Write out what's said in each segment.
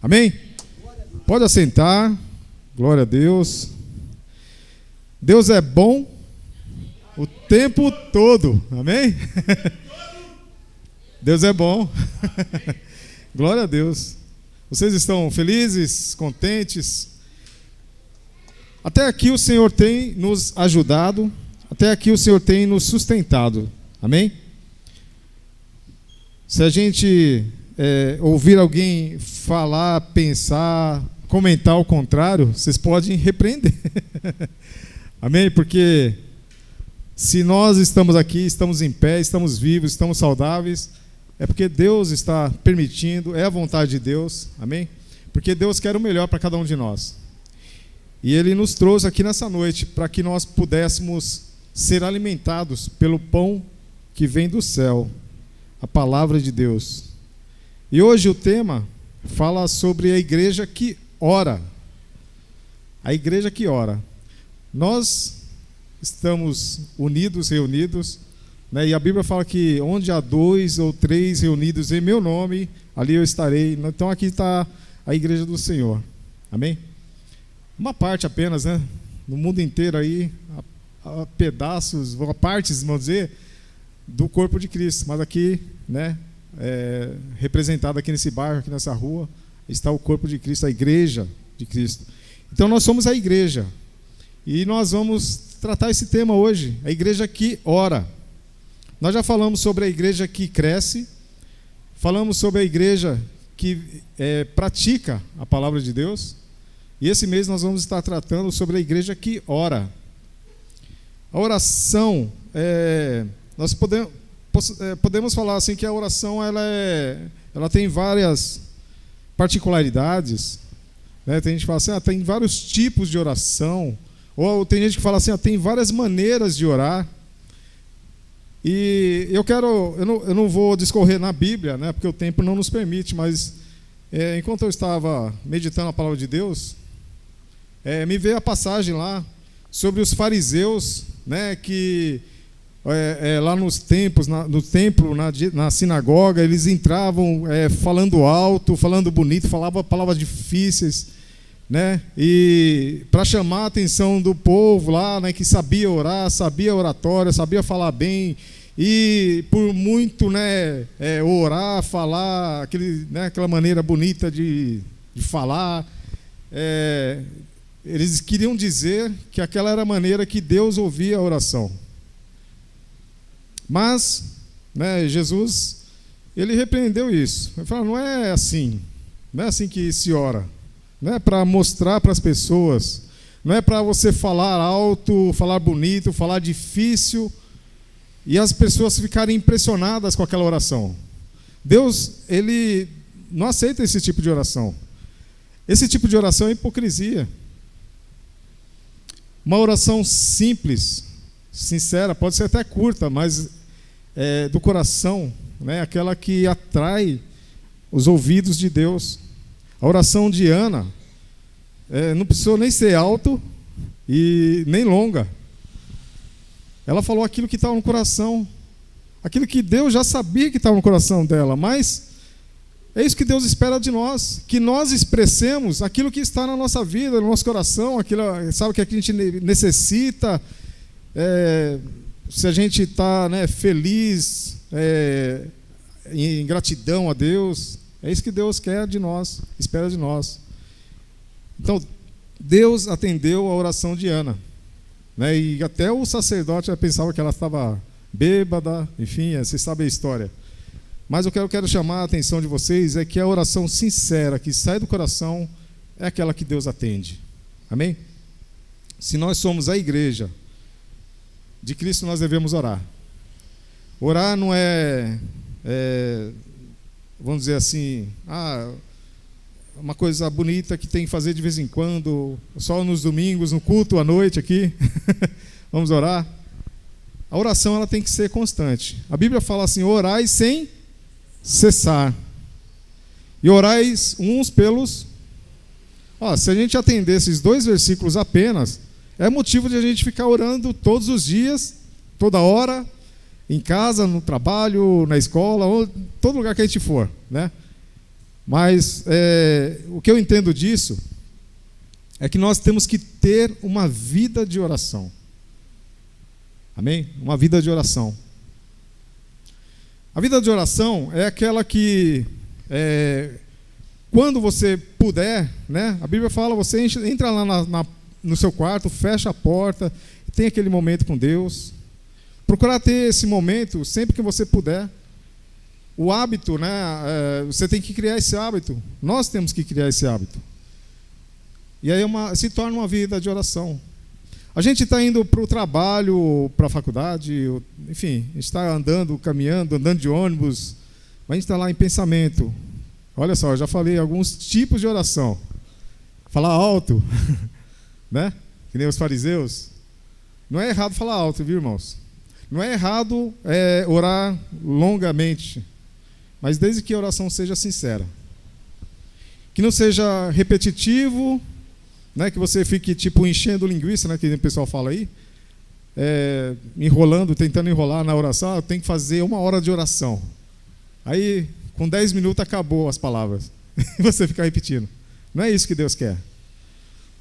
Amém? Pode assentar. Glória a Deus. Deus é bom o tempo todo. Amém? Deus é bom. Glória a Deus. Vocês estão felizes, contentes? Até aqui o Senhor tem nos ajudado. Até aqui o Senhor tem nos sustentado. Amém? Se a gente ouvir alguém falar, pensar, comentar o contrário, vocês podem repreender. Amém? Porque se nós estamos aqui, estamos em pé, estamos vivos, estamos saudáveis, é porque Deus está permitindo, é a vontade de Deus. Amém? Porque Deus quer o melhor para cada um de nós. E Ele nos trouxe aqui nessa noite para que nós pudéssemos ser alimentados pelo pão que vem do céu, a palavra de Deus. E hoje o tema fala sobre a igreja que ora. A igreja que ora. Nós estamos unidos, reunidos, né? E a Bíblia fala que onde há 2 ou 3 reunidos em meu nome, ali eu estarei. Então aqui está a igreja do Senhor. Amém? Uma parte apenas, né? No mundo inteiro aí, a pedaços, partes, vamos dizer, do corpo de Cristo. Mas aqui, né? Representado aqui nesse bairro, aqui nessa rua, está o corpo de Cristo, a igreja de Cristo. Então nós somos a igreja. E nós vamos tratar esse tema hoje, a igreja que ora. Nós já falamos sobre a igreja que cresce, falamos sobre a igreja que pratica a palavra de Deus, e esse mês nós vamos estar tratando sobre a igreja que ora. A oração, nós podemos falar assim que a oração ela tem várias particularidades, né? Tem gente que fala assim, tem vários tipos de oração, ou tem gente que fala assim, tem várias maneiras de orar. E eu não vou discorrer na Bíblia, né? Porque o tempo não nos permite, mas enquanto eu estava meditando a palavra de Deus, me veio a passagem lá sobre os fariseus, né? Que lá nos templos, no templo, na sinagoga, eles entravam falando alto, falando bonito, falavam palavras difíceis, né? E para chamar a atenção do povo lá, né, que sabia orar, sabia oratória, sabia falar bem, e por muito, né, orar, falar aquela maneira bonita de falar, eles queriam dizer que aquela era a maneira que Deus ouvia a oração. Mas, né, Jesus, ele repreendeu isso. Ele falou, não é assim que se ora. Não é para mostrar para as pessoas, não é para você falar alto, falar bonito, falar difícil, e as pessoas ficarem impressionadas com aquela oração. Deus, ele não aceita esse tipo de oração. Esse tipo de oração é hipocrisia. Uma oração simples, sincera, pode ser até curta, mas do coração, né, aquela que atrai os ouvidos de Deus. A oração de Ana não precisou nem ser alto e nem longa. Ela falou aquilo que estava no coração, aquilo que Deus já sabia que estava no coração dela, mas é isso que Deus espera de nós, que nós expressemos aquilo que está na nossa vida, no nosso coração, aquilo, sabe, que a gente necessita. Se a gente está, né, feliz, em gratidão a Deus, é isso que Deus quer de nós, espera de nós. Então, Deus atendeu a oração de Ana, né? E até o sacerdote já pensava que ela estava bêbada, enfim, vocês sabem a história. Mas o que eu quero chamar a atenção de vocês é que a oração sincera, que sai do coração, é aquela que Deus atende. Amém? Se nós somos a igreja de Cristo, nós devemos orar. Orar não vamos dizer assim, uma coisa bonita que tem que fazer de vez em quando, só nos domingos, no culto, à noite aqui, vamos orar. A oração, ela tem que ser constante. A Bíblia fala assim, orai sem cessar. E orais uns pelos... se a gente atender esses 2 versículos apenas, é motivo de a gente ficar orando todos os dias, toda hora, em casa, no trabalho, na escola, ou todo lugar que a gente for, né? Mas o que eu entendo disso é que nós temos que ter uma vida de oração. Amém? Uma vida de oração. A vida de oração é aquela que, quando você puder, né? A Bíblia fala, você entra lá no seu quarto, fecha a porta, tem aquele momento com Deus. Procurar ter esse momento sempre que você puder. O hábito, né? Você tem que criar esse hábito. Nós temos que criar esse hábito. E aí se torna uma vida de oração. A gente está indo para o trabalho, para a faculdade, enfim, a gente está andando, caminhando, andando de ônibus, mas a gente está lá em pensamento. Olha só, eu já falei alguns tipos de oração. Falar alto, né? Que nem os fariseus. Não é errado falar alto, viu, irmãos? Não é errado orar longamente, mas desde que a oração seja sincera. Que não seja repetitivo, né, que você fique tipo enchendo linguiça, né, que o pessoal fala aí, enrolando, tentando enrolar na oração. Tem que fazer 1 hora de oração. Aí, com 10 minutos, acabou as palavras. E você fica repetindo. Não é isso que Deus quer.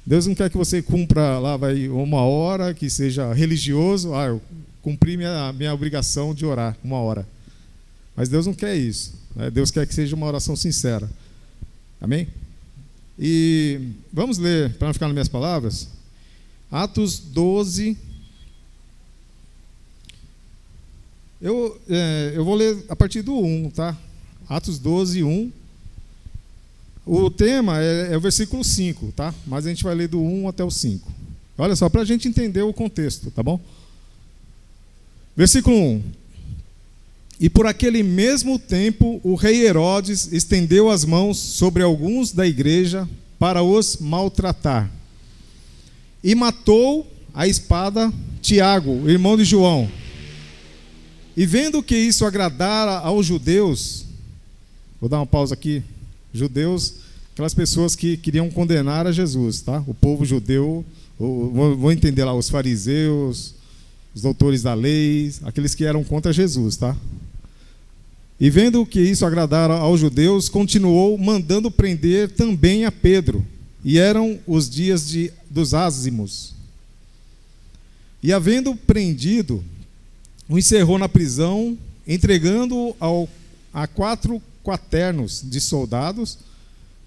Deus não quer que você cumpra lá 1 hora, que seja religioso. Eu cumpri minha obrigação de orar 1 hora. Mas Deus não quer isso. Né? Deus quer que seja uma oração sincera. Amém? E vamos ler, para não ficar nas minhas palavras, Atos 12. Eu vou ler a partir do 1, tá? Atos 12, 1. O tema é o versículo 5, tá? Mas a gente vai ler do 1 até o 5. Olha só, para a gente entender o contexto, tá bom? Versículo 1. E por aquele mesmo tempo, o rei Herodes estendeu as mãos sobre alguns da igreja para os maltratar. E matou à espada Tiago, irmão de João. E vendo que isso agradara aos judeus, vou dar uma pausa aqui, judeus, aquelas pessoas que queriam condenar a Jesus, tá? O povo judeu, vou entender lá, os fariseus, os doutores da lei, aqueles que eram contra Jesus, tá? E vendo que isso agradara aos judeus, continuou mandando prender também a Pedro. E eram os dias dos ázimos. E havendo prendido, o encerrou na prisão, entregando-o a 4 quaternos de soldados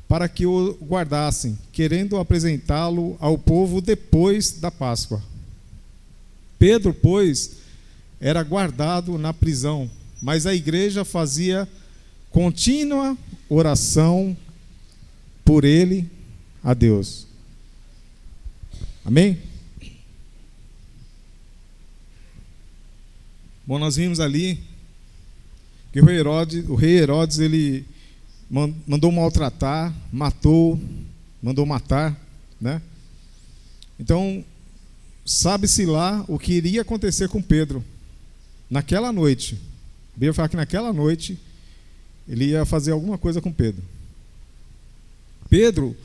para que o guardassem, querendo apresentá-lo ao povo depois da Páscoa. Pedro, pois, era guardado na prisão, mas a igreja fazia contínua oração por ele a Deus. Amém? Bom, nós vimos ali que o rei Herodes ele mandou maltratar, mandou matar, né? Então, sabe-se lá o que iria acontecer com Pedro naquela noite. A Bíblia fala que naquela noite ele ia fazer alguma coisa com Pedro. Pedro,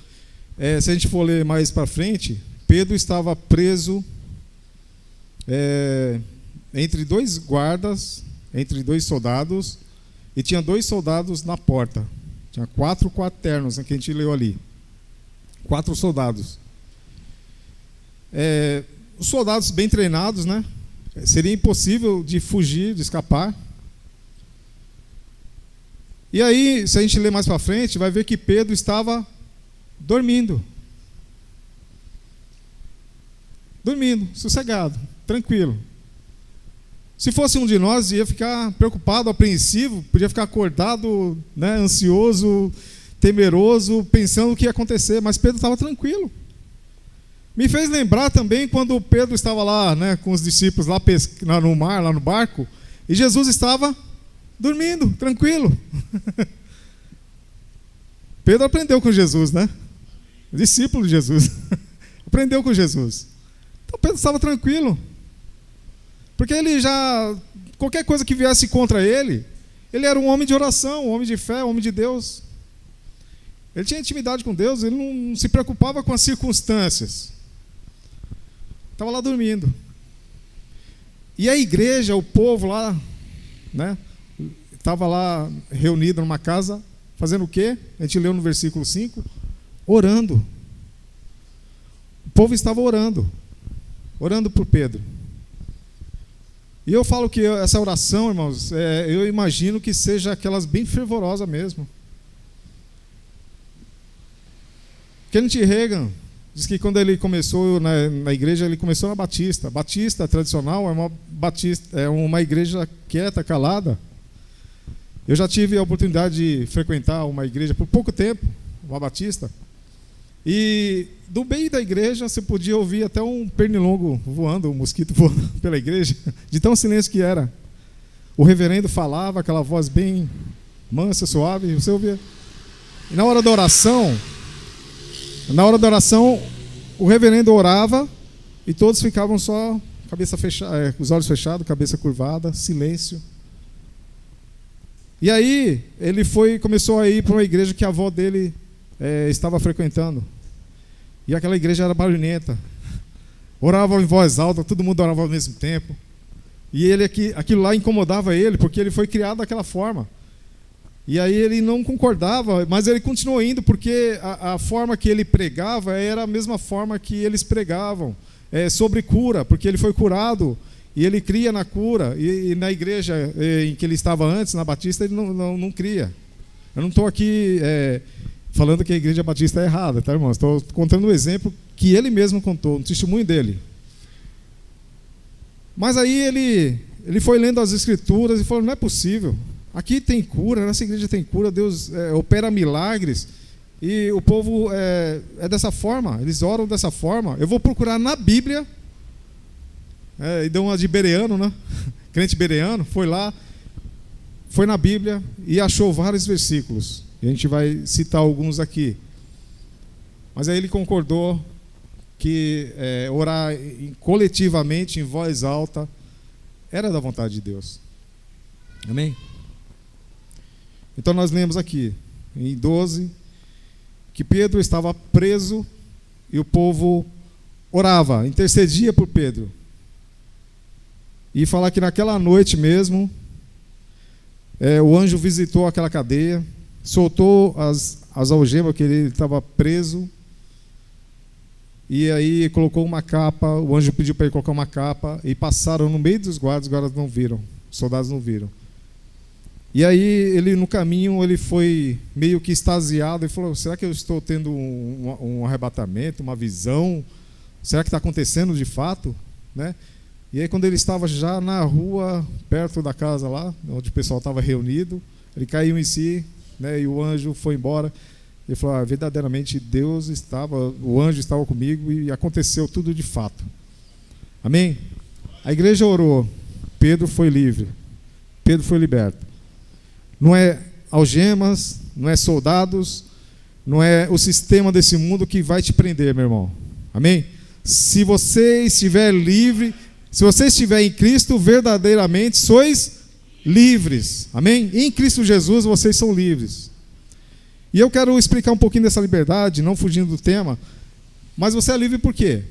se a gente for ler mais para frente, Pedro estava preso entre 2 guardas, entre 2 soldados, e tinha 2 soldados na porta. Tinha 4 quaternos, que a gente leu ali. 4 soldados. Os soldados bem treinados, né? Seria impossível de fugir, de escapar. E aí, se a gente ler mais para frente, vai ver que Pedro estava dormindo. Dormindo, sossegado, tranquilo. Se fosse um de nós, ia ficar preocupado, apreensivo, podia ficar acordado, né, ansioso, temeroso, pensando o que ia acontecer, mas Pedro estava tranquilo. Me fez lembrar também quando Pedro estava lá, né, com os discípulos lá no mar, lá no barco, e Jesus estava dormindo, tranquilo. Pedro aprendeu com Jesus, né? Discípulo de Jesus. Aprendeu com Jesus. Então Pedro estava tranquilo. Porque ele qualquer coisa que viesse contra ele era um homem de oração, um homem de fé, um homem de Deus. Ele tinha intimidade com Deus, ele não se preocupava com as circunstâncias. Estava lá dormindo. E a igreja, o povo lá, né, estava lá reunido numa casa Fazendo o quê? A gente leu no versículo 5, orando. O povo estava orando por Pedro. E eu falo que essa oração, irmãos, eu imagino que seja aquelas bem fervorosas mesmo. Kenneth Hagin diz que quando ele começou na igreja, ele começou na Batista. Batista tradicional é uma igreja quieta, calada. Eu já tive a oportunidade de frequentar uma igreja por pouco tempo, uma Batista. E do meio da igreja você podia ouvir até um pernilongo voando, um mosquito voando pela igreja, de tão silêncio que era. O reverendo falava, aquela voz bem mansa, suave, você ouvia. E na hora da oração, o reverendo orava e todos ficavam só cabeça fechada, os olhos fechados, cabeça curvada, silêncio. E aí ele começou a ir para uma igreja que a avó dele estava frequentando. E aquela igreja era barulhenta. Orava em voz alta, todo mundo orava ao mesmo tempo. E aquilo lá incomodava ele, porque ele foi criado daquela forma. E aí ele não concordava, mas ele continuou indo, porque a forma que ele pregava era a mesma forma que eles pregavam, sobre cura, porque ele foi curado, e ele cria na cura, e na igreja em que ele estava antes, na Batista, ele não cria. Eu não estou aqui falando que a igreja batista é errada, tá, irmãos? Estou contando um exemplo que ele mesmo contou, um testemunho dele. Mas aí ele foi lendo as escrituras e falou, não é possível, aqui tem cura, nessa igreja tem cura, Deus opera milagres, e o povo é dessa forma, eles oram dessa forma, eu vou procurar na Bíblia, e deu uma de bereano, né? Crente bereano, foi lá, foi na Bíblia e achou vários versículos. E a gente vai citar alguns aqui. Mas aí ele concordou que orar coletivamente, em voz alta, era da vontade de Deus. Amém? Então nós lemos aqui, em 12, que Pedro estava preso e o povo orava, intercedia por Pedro. E falar que naquela noite mesmo, o anjo visitou aquela cadeia, soltou as algemas que ele estava preso, e aí colocou uma capa, o anjo pediu para ele colocar uma capa, e passaram no meio dos guardas, os guardas não viram, os soldados não viram. E aí ele no caminho, ele foi meio que extasiado, e falou, será que eu estou tendo um arrebatamento, uma visão? Será que está acontecendo de fato? Né? E aí quando ele estava já na rua, perto da casa lá, onde o pessoal estava reunido, ele caiu em si, né, e o anjo foi embora. Ele falou, verdadeiramente o anjo estava comigo e aconteceu tudo de fato. Amém? A igreja orou, Pedro foi livre, Pedro foi liberto. Não é algemas, não é soldados, não é o sistema desse mundo que vai te prender, meu irmão. Amém? Se você estiver livre, se você estiver em Cristo, verdadeiramente sois livres. Amém? Em Cristo Jesus vocês são livres. E eu quero explicar um pouquinho dessa liberdade, não fugindo do tema. Mas você é livre por quê?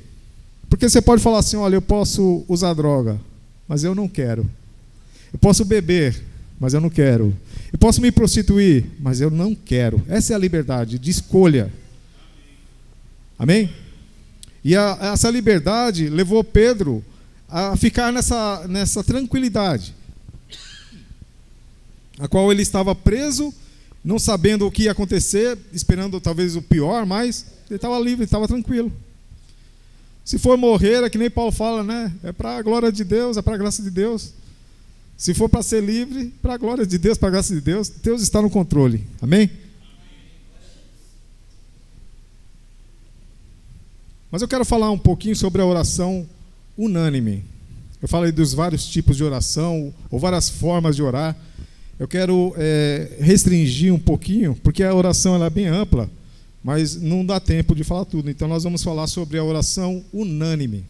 Porque você pode falar assim, olha, eu posso usar droga, mas eu não quero. Eu posso beber, mas eu não quero. Eu posso me prostituir, mas eu não quero. Essa é a liberdade de escolha. Amém? E essa liberdade levou Pedro a ficar nessa tranquilidade, a qual ele estava preso, não sabendo o que ia acontecer, esperando talvez o pior, mas ele estava livre, estava tranquilo. Se for morrer, é que nem Paulo fala, né? É para a glória de Deus, é para a graça de Deus. Se for para ser livre, para a glória de Deus, para a graça de Deus, Deus está no controle. Amém? Mas eu quero falar um pouquinho sobre a oração unânime. Eu falei dos vários tipos de oração, ou várias formas de orar. Eu quero restringir um pouquinho, porque a oração ela é bem ampla, mas não dá tempo de falar tudo. Então nós vamos falar sobre a oração unânime.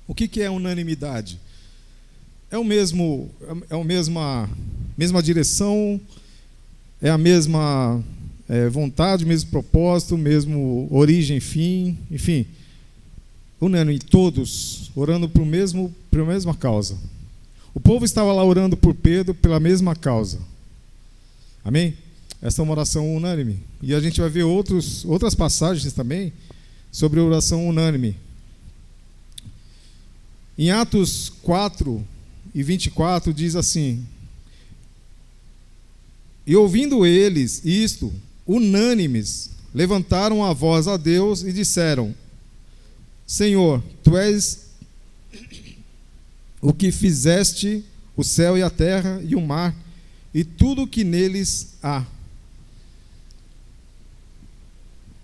O que é unanimidade? É a mesma direção, é a mesma vontade, mesmo propósito, mesmo origem, fim, enfim. Unânime, todos orando pela mesma causa. O povo estava lá orando por Pedro pela mesma causa. Amém? Essa é uma oração unânime. E a gente vai ver outras passagens também sobre a oração unânime. Em Atos 4:24 diz assim: e ouvindo eles isto, unânimes, levantaram a voz a Deus e disseram: Senhor, Tu és o que fizeste o céu e a terra e o mar e tudo o que neles há.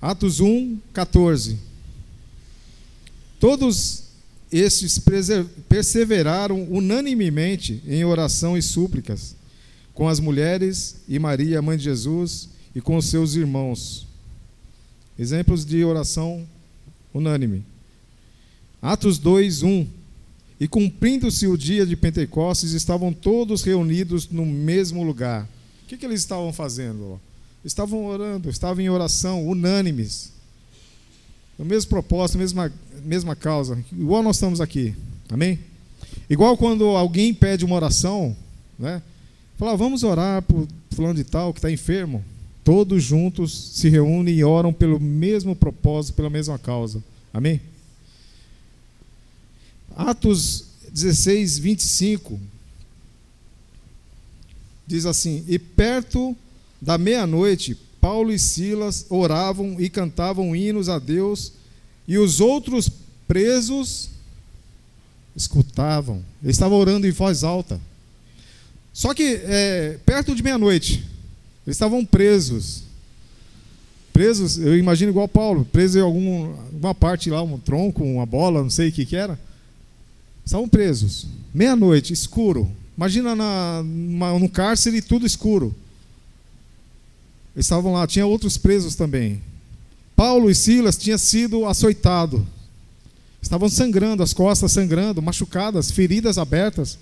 Atos 1:14. Todos estes perseveraram unanimemente em oração e súplicas com as mulheres e Maria, mãe de Jesus, e com os seus irmãos. Exemplos de oração unânime. Atos 2:1. E cumprindo-se o dia de Pentecostes, estavam todos reunidos no mesmo lugar. O que eles estavam fazendo? Estavam orando, estavam em oração, unânimes. O mesmo propósito, mesma causa. Igual nós estamos aqui. Amém? Igual quando alguém pede uma oração, né? Fala, vamos orar por fulano de tal que está enfermo. Todos juntos se reúnem e oram pelo mesmo propósito, pela mesma causa. Amém? Atos 16:25 diz assim: e perto da meia-noite, Paulo e Silas oravam e cantavam hinos a Deus, e os outros presos escutavam. Eles estavam orando em voz alta. Só que perto de meia-noite, eles estavam presos. Presos, eu imagino igual Paulo, preso em alguma parte lá, um tronco, uma bola, não sei o que era. Estavam presos. Meia-noite, escuro. Imagina no cárcere tudo escuro. Eles estavam lá, tinha outros presos também. Paulo e Silas tinham sido açoitados. Estavam sangrando, as costas sangrando, machucadas, feridas abertas.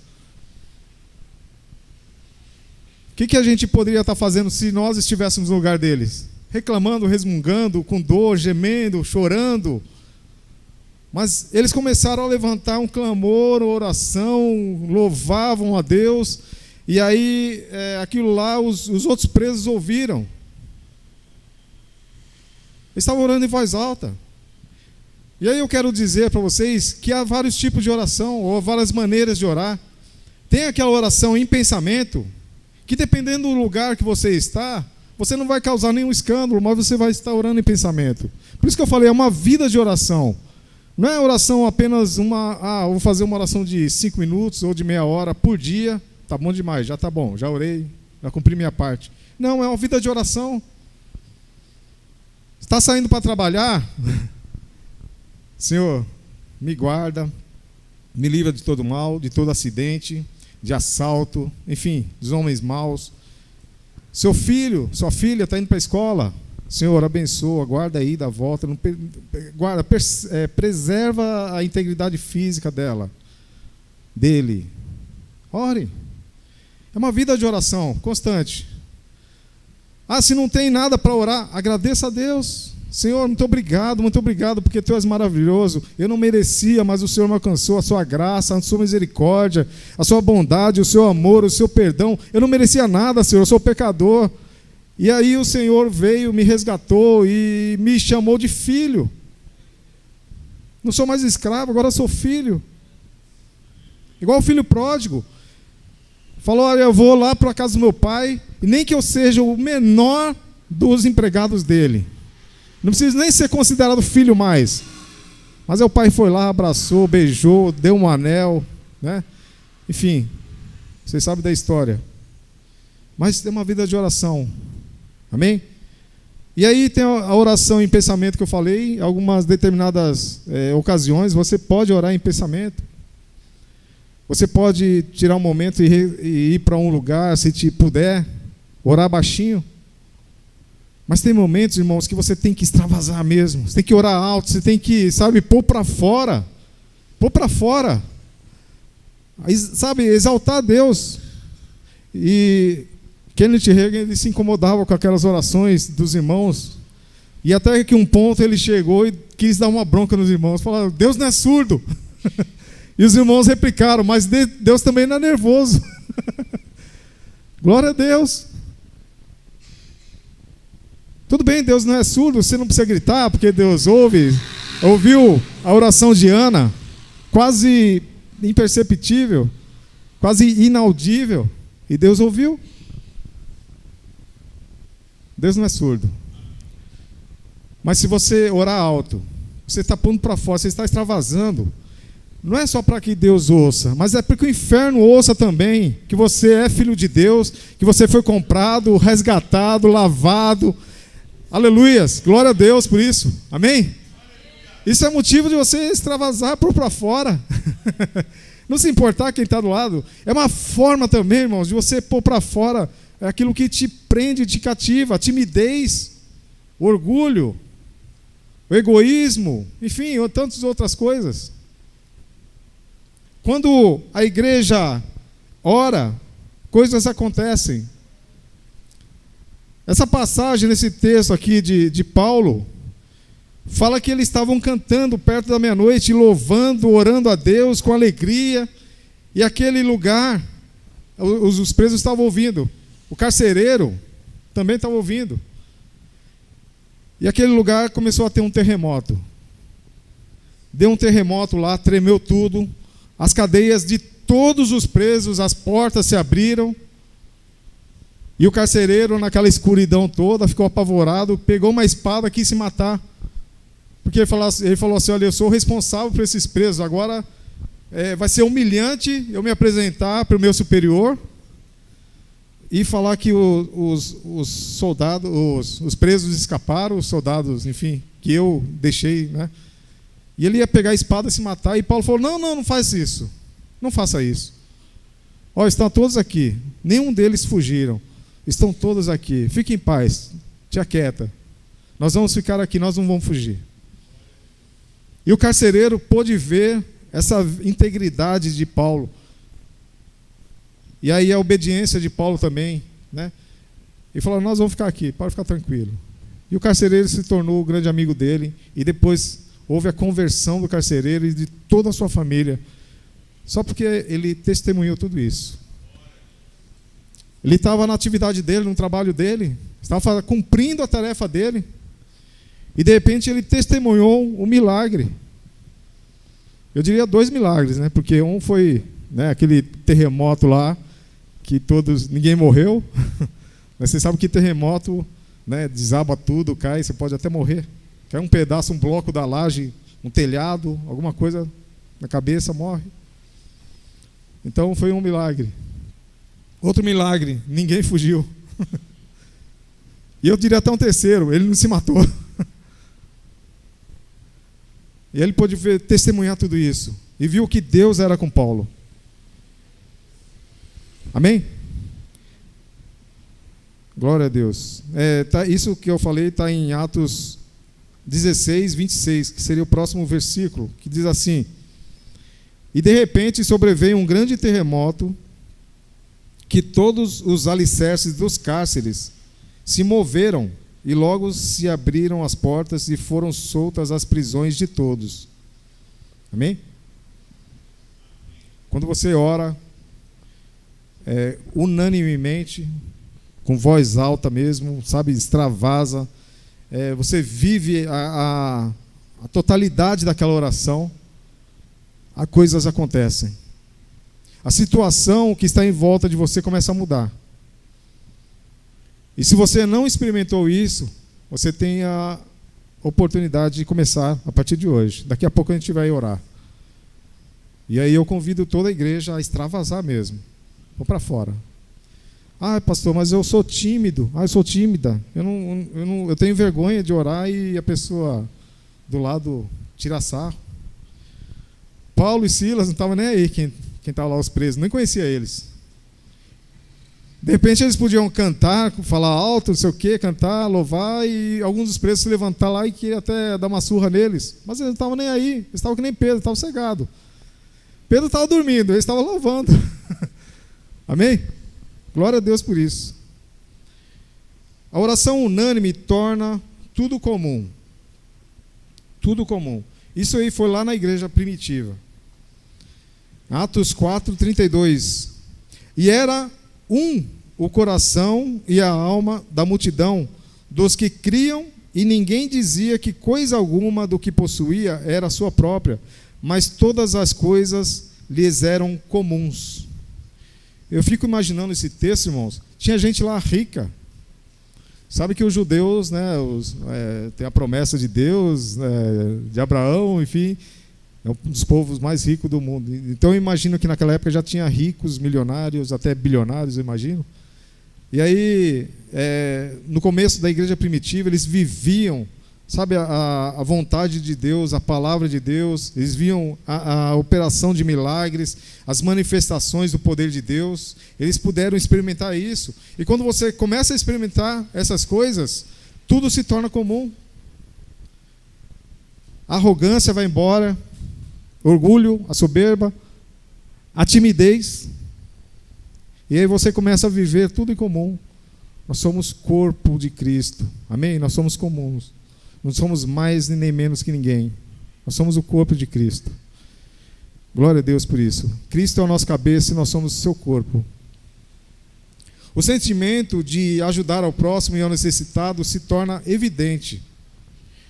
O que a gente poderia estar fazendo se nós estivéssemos no lugar deles? Reclamando, resmungando, com dor, gemendo, chorando. Mas eles começaram a levantar um clamor, uma oração, louvavam a Deus. E aí, aquilo lá, os outros presos ouviram. Eles estavam orando em voz alta. E aí eu quero dizer para vocês que há vários tipos de oração, ou várias maneiras de orar. Tem aquela oração em pensamento, que dependendo do lugar que você está, você não vai causar nenhum escândalo, mas você vai estar orando em pensamento. Por isso que eu falei, é uma vida de oração. Não é oração apenas vou fazer uma oração de 5 minutos ou de meia hora por dia. Tá bom demais, já tá bom, já orei, já cumpri minha parte. Não, é uma vida de oração. Está saindo para trabalhar? Senhor, me guarda, me livra de todo mal, de todo acidente, de assalto, enfim, dos homens maus. Seu filho, sua filha está indo para a escola. Senhor, abençoa, guarda aí da volta, guarda, preserva a integridade física dele. Ore. É uma vida de oração constante. Se não tem nada para orar, agradeça a Deus. Senhor, muito obrigado, porque Tu és maravilhoso. Eu não merecia, mas o Senhor me alcançou, a Sua graça, a Sua misericórdia, a Sua bondade, o Seu amor, o Seu perdão. Eu não merecia nada, Senhor, eu sou pecador. E aí o Senhor veio, me resgatou e me chamou de filho. Não sou mais escravo, agora sou filho. Igual o filho pródigo. Falou, olha, eu vou lá para a casa do meu pai, e nem que eu seja o menor dos empregados dele. Não preciso nem ser considerado filho mais. Mas o pai foi lá, abraçou, beijou, deu um anel, né? Enfim, vocês sabem da história. Mas tem uma vida de oração. Amém? E aí tem a oração em pensamento que eu falei. Em algumas determinadas ocasiões você pode orar em pensamento. Você pode tirar um momento e ir para um lugar, se te puder, orar baixinho. Mas tem momentos, irmãos, que você tem que extravasar mesmo. Você tem que orar alto, você tem que, pôr para fora. Pôr para fora. Exaltar a Deus. E Kenneth Hagin, ele se incomodava com aquelas orações dos irmãos. E até que um ponto ele chegou e quis dar uma bronca nos irmãos. Falou, Deus não é surdo. E os irmãos replicaram, mas Deus também não é nervoso. Glória a Deus. Tudo bem, Deus não é surdo, você não precisa gritar, porque Deus ouve. Ouviu a oração de Ana, quase imperceptível, quase inaudível, e Deus ouviu. Deus não é surdo. Mas se você orar alto, você está pondo para fora, você está extravasando. Não é só para que Deus ouça, mas é para que o inferno ouça também, que você é filho de Deus, que você foi comprado, resgatado, lavado. Aleluias, glória a Deus por isso, amém? Isso é motivo de você extravasar por para fora. Não se importar quem está do lado. É uma forma também, irmãos, de você pôr para fora aquilo que te prende, te cativa, a timidez, o orgulho, o egoísmo, enfim, tantas outras coisas. Quando a igreja ora, coisas acontecem. Essa passagem, nesse texto aqui de Paulo, fala que eles estavam cantando perto da meia-noite, louvando, orando a Deus com alegria, e aquele lugar, os presos estavam ouvindo, o carcereiro também estava ouvindo, e aquele lugar começou a ter um terremoto. Deu um terremoto lá, tremeu tudo, as cadeias de todos os presos, as portas se abriram, e o carcereiro, naquela escuridão toda, ficou apavorado, pegou uma espada e quis se matar. Porque ele falou assim, olha, eu sou responsável por esses presos, agora vai ser humilhante eu me apresentar para o meu superior e falar que os soldados, os presos escaparam, os soldados, enfim, que eu deixei, né? E ele ia pegar a espada e se matar, e Paulo falou, não faz isso, não faça isso. Olha, estão todos aqui, nenhum deles fugiram, estão todos aqui, fique em paz, te aquieta, nós vamos ficar aqui, nós não vamos fugir. E o carcereiro pôde ver essa integridade de Paulo. E aí a obediência de Paulo também, né? E falou, nós vamos ficar aqui, pode ficar tranquilo. E o carcereiro se tornou o grande amigo dele, e depois houve a conversão do carcereiro e de toda a sua família, só porque ele testemunhou tudo isso. Ele estava na atividade dele, no trabalho dele, estava cumprindo a tarefa dele, e de repente ele testemunhou um milagre. Eu diria 2 milagres, né? Porque um foi, né, aquele terremoto lá, que ninguém morreu. Mas você sabe que terremoto, né, desaba tudo, cai, você pode até morrer. Cai um pedaço, um bloco da laje, um telhado, alguma coisa na cabeça, morre. Então foi um milagre. Outro milagre, ninguém fugiu. E eu diria até um terceiro, ele não se matou. E ele pôde testemunhar tudo isso. E viu que Deus era com Paulo. Amém? Glória a Deus. Isso que eu falei está em Atos 16, 26, que seria o próximo versículo, que diz assim: e de repente sobreveio um grande terremoto, que todos os alicerces dos cárceres se moveram, e logo se abriram as portas e foram soltas as prisões de todos. Amém? Quando você ora unanimemente, com voz alta mesmo, sabe, extravasa, você vive a totalidade daquela oração, as coisas acontecem. A situação que está em volta de você começa a mudar. E se você não experimentou isso, você tem a oportunidade de começar a partir de hoje. Daqui a pouco a gente vai orar. E aí eu convido toda a igreja a extravasar mesmo. Vou para fora. Ah, pastor, mas eu sou tímido. Ah, eu sou tímida. Eu tenho vergonha de orar e a pessoa do lado tira sarro. Paulo e Silas não estavam nem aí, quem estava lá, os presos, nem conhecia eles. De repente eles podiam cantar, falar alto, não sei o quê, cantar, louvar, e alguns dos presos se levantar lá e queria até dar uma surra neles. Mas eles não estavam nem aí, eles estavam que nem Pedro, estavam cegados. Pedro estava dormindo, eles estavam louvando. Amém? Glória a Deus por isso. A oração unânime torna tudo comum. Tudo comum. Isso aí foi lá na igreja primitiva. Atos 4, 32. E era o coração e a alma da multidão, dos que criam, e ninguém dizia que coisa alguma do que possuía era sua própria, mas todas as coisas lhes eram comuns. Eu fico imaginando esse texto, irmãos. Tinha gente lá rica. Sabe que os judeus, né, tem a promessa de Deus, de Abraão, enfim, é um dos povos mais ricos do mundo. Então eu imagino que naquela época já tinha ricos, milionários, até bilionários, eu imagino. E aí, no começo da igreja primitiva, eles viviam, sabe, a vontade de Deus, a palavra de Deus, eles viam a operação de milagres, as manifestações do poder de Deus, eles puderam experimentar isso. E quando você começa a experimentar essas coisas, tudo se torna comum. A arrogância vai embora, o orgulho, a soberba, a timidez. E aí você começa a viver tudo em comum. Nós somos corpo de Cristo. Amém? Nós somos comuns. Não somos mais nem menos que ninguém. Nós somos o corpo de Cristo. Glória a Deus por isso. Cristo é a nossa cabeça e nós somos o seu corpo. O sentimento de ajudar ao próximo e ao necessitado se torna evidente.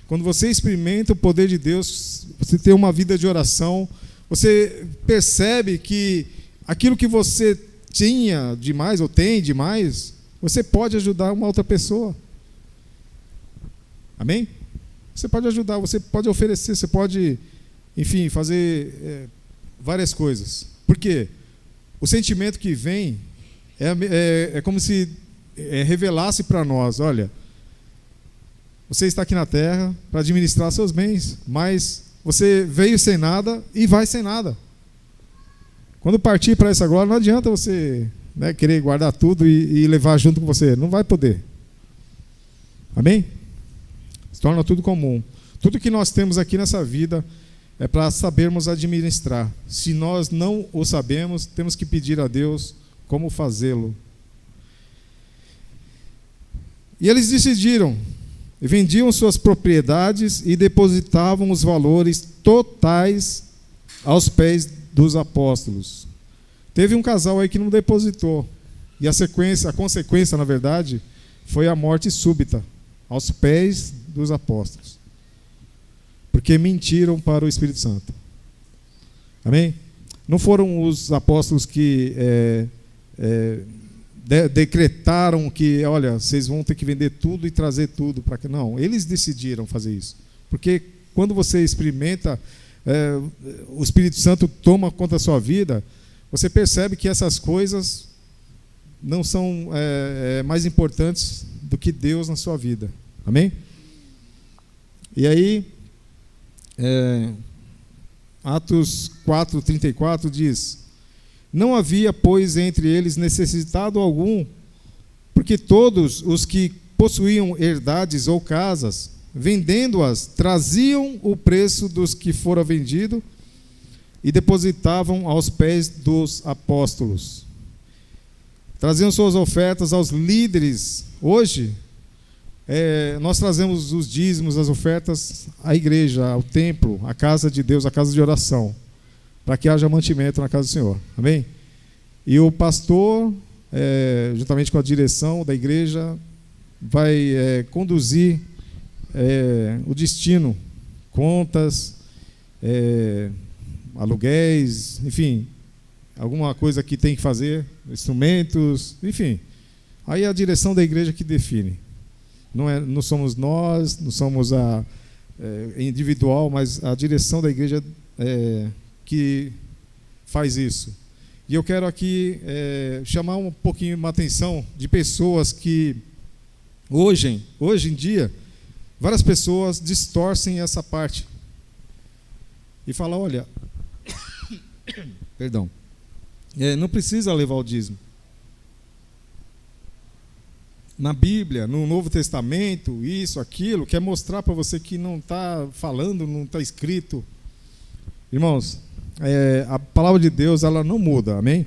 Quando você experimenta o poder de Deus, você tem uma vida de oração, você percebe que aquilo que você tinha demais ou tem demais, você pode ajudar uma outra pessoa. Amém? Você pode ajudar, você pode oferecer, você pode, enfim, fazer várias coisas. Por quê? O sentimento que vem é como se revelasse para nós, olha, você está aqui na terra para administrar seus bens, mas você veio sem nada e vai sem nada. Quando partir para essa glória, não adianta você, né, querer guardar tudo e levar junto com você. Não vai poder. Amém? Se torna tudo comum. Tudo que nós temos aqui nessa vida é para sabermos administrar. Se nós não o sabemos, temos que pedir a Deus como fazê-lo. E eles decidiram, vendiam suas propriedades e depositavam os valores totais aos pés dos apóstolos. Teve um casal aí que não depositou. E a consequência, na verdade, foi a morte súbita aos pés dos apóstolos. Porque mentiram para o Espírito Santo. Amém? Não foram os apóstolos que decretaram que, olha, vocês vão ter que vender tudo e trazer tudo para cá. Não, eles decidiram fazer isso. Porque quando você experimenta, o Espírito Santo toma conta da sua vida, você percebe que essas coisas não são mais importantes do que Deus na sua vida. Amém? E aí, Atos 4:34 diz: não havia, pois, entre eles necessitado algum, porque todos os que possuíam herdades ou casas, vendendo-as, traziam o preço dos que fora vendido e depositavam aos pés dos apóstolos. Traziam suas ofertas aos líderes. Hoje, nós trazemos os dízimos, as ofertas à igreja, ao templo, à casa de Deus, à casa de oração, para que haja mantimento na casa do Senhor. Amém? E o pastor, juntamente com a direção da igreja, vai conduzir o destino, contas, aluguéis, enfim, alguma coisa que tem que fazer, instrumentos, enfim. Aí é a direção da igreja que define. Não somos nós, não somos a individual, mas a direção da igreja que faz isso. E eu quero aqui chamar um pouquinho uma atenção de pessoas que hoje em dia, várias pessoas distorcem essa parte e falam, olha, perdão, não precisa levar o dízimo. Na Bíblia, no Novo Testamento, isso, aquilo, quer mostrar para você que não está falando, não está escrito. Irmãos, a palavra de Deus, ela não muda, amém?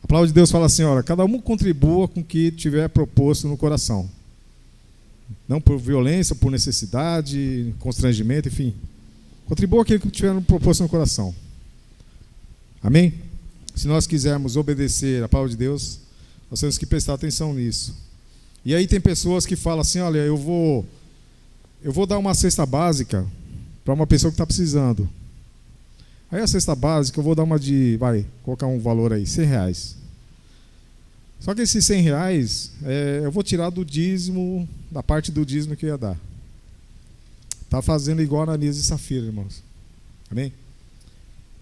A palavra de Deus fala assim, olha, cada um contribua com o que tiver proposto no coração. Não por violência, por necessidade, constrangimento, enfim. Contribua aquilo que tiver proposto no coração. Amém? Se nós quisermos obedecer a palavra de Deus, nós temos que prestar atenção nisso. E aí tem pessoas que falam assim, olha, eu vou dar uma cesta básica para uma pessoa que está precisando. Aí a cesta básica eu vou dar uma de, colocar um valor aí, R$100. Só que esses R$100 eu vou tirar do dízimo, da parte do dízimo que eu ia dar. Está fazendo igual a Ananias e Safira, irmãos. Amém?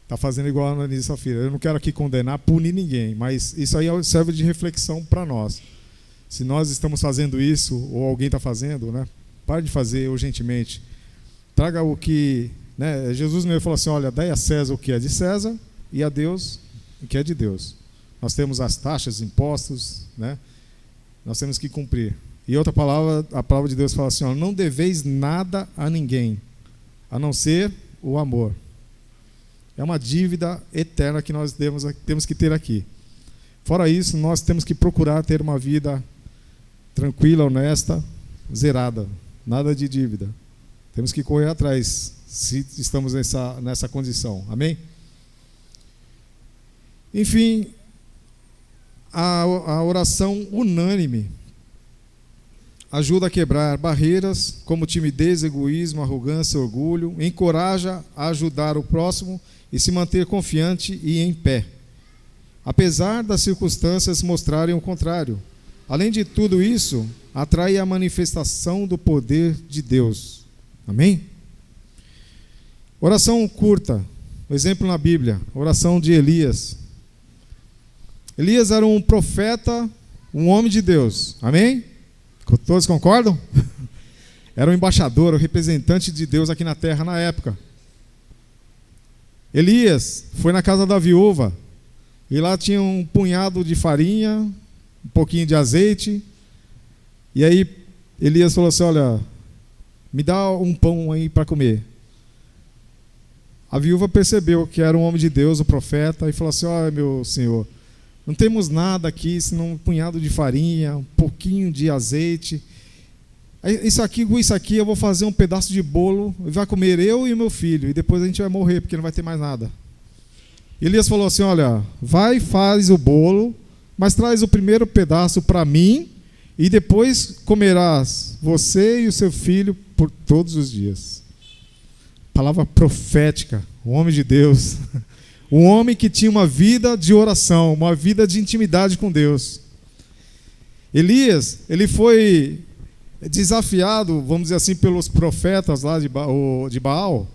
Está fazendo igual a Ananias e Safira. Eu não quero aqui condenar, punir ninguém, mas isso aí serve de reflexão para nós. Se nós estamos fazendo isso, ou alguém está fazendo, né? Pare de fazer urgentemente. Traga o que... Né? Jesus mesmo falou assim, olha, dai a César o que é de César e a Deus o que é de Deus. Nós temos as taxas, impostos, né? Nós temos que cumprir. E outra palavra, a palavra de Deus fala assim, ó, não deveis nada a ninguém, a não ser o amor. É uma dívida eterna que nós temos que ter aqui. Fora isso, nós temos que procurar ter uma vida tranquila, honesta, zerada. Nada de dívida. Temos que correr atrás, se estamos nessa condição. Amém? Enfim, a oração unânime ajuda a quebrar barreiras como timidez, egoísmo, arrogância, orgulho, encoraja a ajudar o próximo e se manter confiante e em pé, apesar das circunstâncias mostrarem o contrário. Além de tudo isso, atrai a manifestação do poder de Deus. Amém? Oração curta. Exemplo na Bíblia, oração de Elias. Elias era um profeta, um homem de Deus. Amém? Todos concordam? Era um embaixador, um representante de Deus aqui na terra na época. Elias foi na casa da viúva e lá tinha um punhado de farinha, um pouquinho de azeite. E aí Elias falou assim, olha, me dá um pão aí para comer. A viúva percebeu que era um homem de Deus, o profeta, e falou assim, olha, meu senhor, não temos nada aqui, senão um punhado de farinha, um pouquinho de azeite. Isso aqui eu vou fazer um pedaço de bolo, e vai comer eu e o meu filho, e depois a gente vai morrer, porque não vai ter mais nada. Elias falou assim, olha, vai, faz o bolo, mas traz o primeiro pedaço para mim, e depois comerás você e o seu filho por todos os dias. Palavra profética, o homem de Deus, um homem que tinha uma vida de oração, uma vida de intimidade com Deus. Elias, ele foi desafiado, vamos dizer assim, pelos profetas lá de Baal,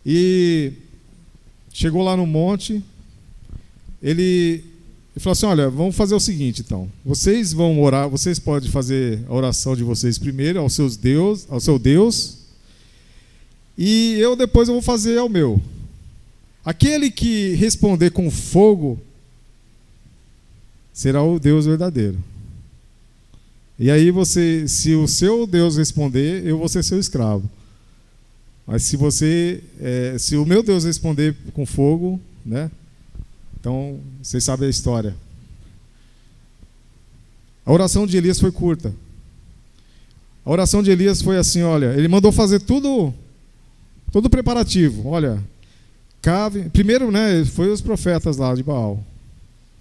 e chegou lá no monte, ele falou assim, olha, vamos fazer o seguinte então, vocês vão orar, vocês podem fazer a oração de vocês primeiro ao seu Deus, e depois eu vou fazer ao meu. Aquele que responder com fogo será o Deus verdadeiro. E aí se o seu Deus responder, eu vou ser seu escravo. Mas se o meu Deus responder com fogo, né? Então, vocês sabem a história. A oração de Elias foi curta. A oração de Elias foi assim, olha, ele mandou fazer todo preparativo. Olha, primeiro, né, foi os profetas lá de Baal.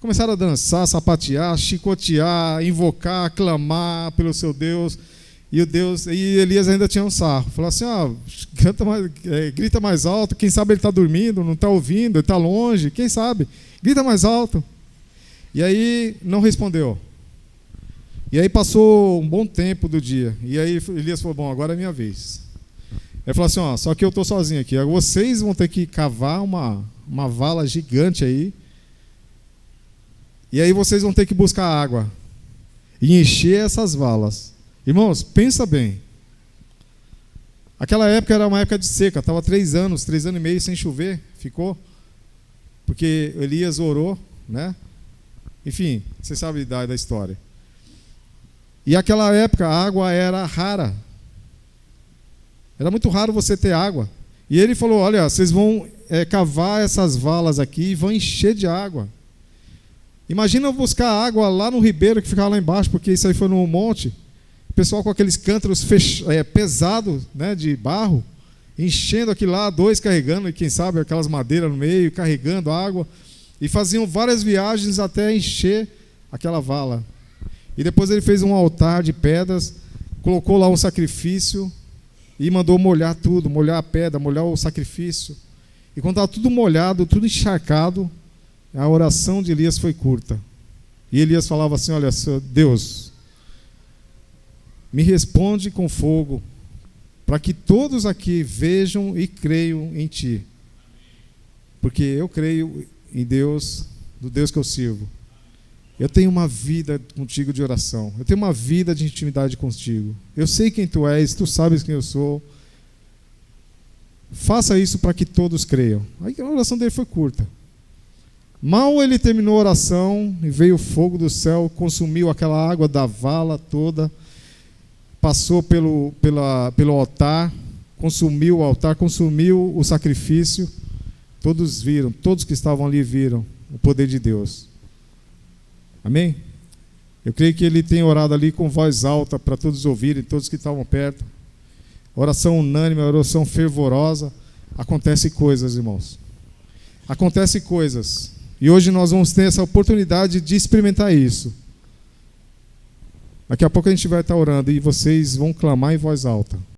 Começaram a dançar, sapatear, chicotear, invocar, clamar pelo seu Deus. E Elias ainda tinha um sarro. Falou assim, grita mais alto, quem sabe ele está dormindo, não está ouvindo, ele está longe, quem sabe? Grita mais alto. E aí não respondeu. E aí passou um bom tempo do dia. E aí Elias falou, bom, agora é minha vez. Ele falou assim, só que eu estou sozinho aqui. Vocês vão ter que cavar uma vala gigante aí. E aí vocês vão ter que buscar água. E encher essas valas. Irmãos, pensa bem. Aquela época era uma época de seca. Estava 3 anos e meio sem chover. Ficou. Porque Elias orou, né? Enfim, você sabe da história. E aquela época a água era rara. Era muito raro você ter água. E ele falou, olha, vocês vão cavar essas valas aqui e vão encher de água. Imagina buscar água lá no ribeiro que ficava lá embaixo, porque isso aí foi no monte. O pessoal com aqueles cântaros pesados, né, de barro, enchendo aquilo lá, 2 carregando, e quem sabe aquelas madeiras no meio, carregando água. E faziam várias viagens até encher aquela vala. E depois ele fez um altar de pedras, colocou lá um sacrifício e mandou molhar tudo, molhar a pedra, molhar o sacrifício. E quando estava tudo molhado, tudo encharcado, a oração de Elias foi curta. E Elias falava assim: olha, Deus, me responde com fogo, para que todos aqui vejam e creiam em Ti. Porque eu creio em Deus, do Deus que eu sirvo. Eu tenho uma vida contigo de oração. Eu tenho uma vida de intimidade contigo. Eu sei quem Tu és, Tu sabes quem eu sou. Faça isso para que todos creiam. Aí a oração dele foi curta. Mal ele terminou a oração, e veio o fogo do céu, consumiu aquela água da vala toda, passou pelo altar, consumiu o altar, consumiu o sacrifício. Todos viram, todos que estavam ali viram o poder de Deus. Amém? Eu creio que ele tem orado ali com voz alta para todos ouvirem, todos que estavam perto. Oração unânime, oração fervorosa. Acontecem coisas, irmãos. Acontecem coisas. E hoje nós vamos ter essa oportunidade de experimentar isso. Daqui a pouco a gente vai estar orando e vocês vão clamar em voz alta.